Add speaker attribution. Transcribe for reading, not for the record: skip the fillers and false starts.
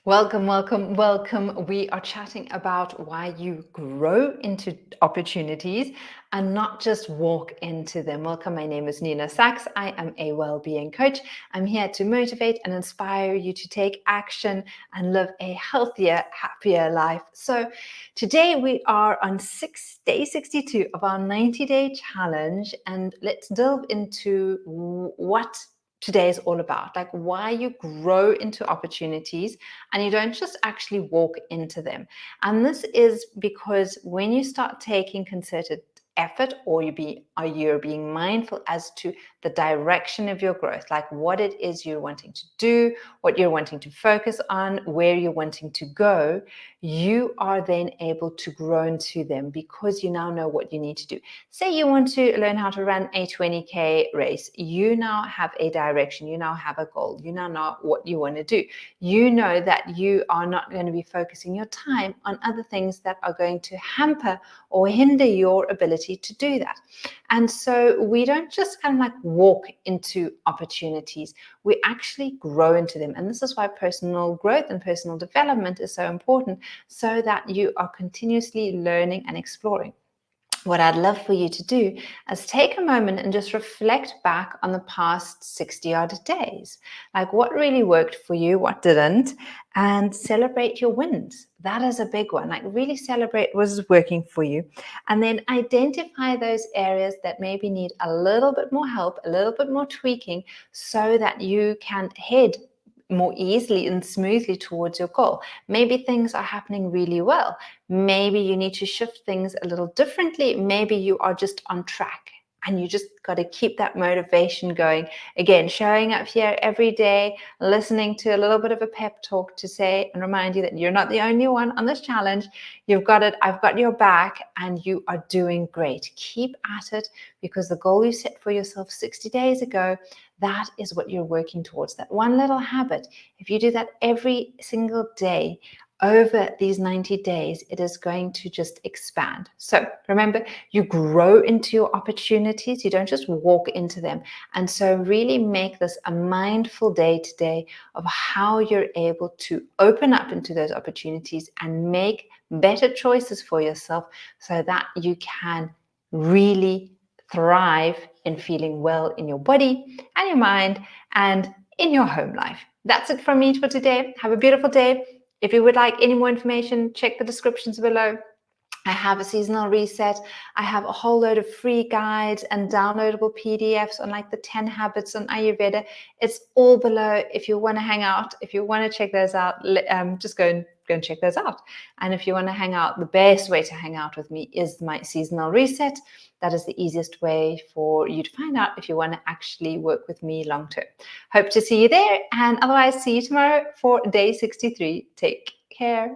Speaker 1: Welcome, welcome, welcome. We are chatting about why you grow into opportunities and not just walk into them. Welcome. My name is Nina Sachs. I am a well-being coach. I'm here to motivate and inspire you to take action and live a healthier, happier life. So today we are on day 62 of our 90-day challenge, and let's delve into what today is all about, like why you grow into opportunities and you don't just actually walk into them. And this is because when you start taking concerted effort, or you're being mindful as to the direction of your growth, like what it is you're wanting to do, what you're wanting to focus on, where you're wanting to go, you are then able to grow into them because you now know what you need to do. Say you want to learn how to run a 20K race. You now have a direction, you now have a goal, you now know what you want to do. You know that you are not going to be focusing your time on other things that are going to hamper or hinder your ability to do that. And so we don't just kind of like walk into opportunities, we actually grow into them. And this is why personal growth and personal development is so important, so that you are continuously learning and exploring. What I'd love for you to do is take a moment and just reflect back on the past 60 odd days. Like what really worked for you, what didn't, and celebrate your wins. That is a big one. Like really celebrate what is working for you. And then identify those areas that maybe need a little bit more help, a little bit more tweaking, so that you can head more easily and smoothly towards your goal. Maybe things are happening really well. Maybe you need to shift things a little differently. Maybe you are just on track and you just got to keep that motivation going. Again, showing up here every day, listening to a little bit of a pep talk to say and remind you that you're not the only one on this challenge. You've got it. I've got your back, and you are doing great. Keep at it, because the goal you set for yourself 60 days ago, that is what you're working towards. That one little habit, if you do that every single day over these 90 days, it is going to just expand. So remember, you grow into your opportunities. You don't just walk into them. And so really make this a mindful day today of how you're able to open up into those opportunities and make better choices for yourself, so that you can really thrive in feeling well in your body and your mind and in your home life. That's it from me for today. Have a beautiful day. If you would like any more information, check the descriptions below. I have a seasonal reset. I have a whole load of free guides and downloadable PDFs on like the 10 habits on Ayurveda. It's all below. If you want to hang out, if you want to check those out, just go and check those out. And if you want to hang out, the best way to hang out with me is my seasonal reset. That is the easiest way for you to find out if you want to actually work with me long term. Hope to see you there, and otherwise see you tomorrow for day 63. Take care.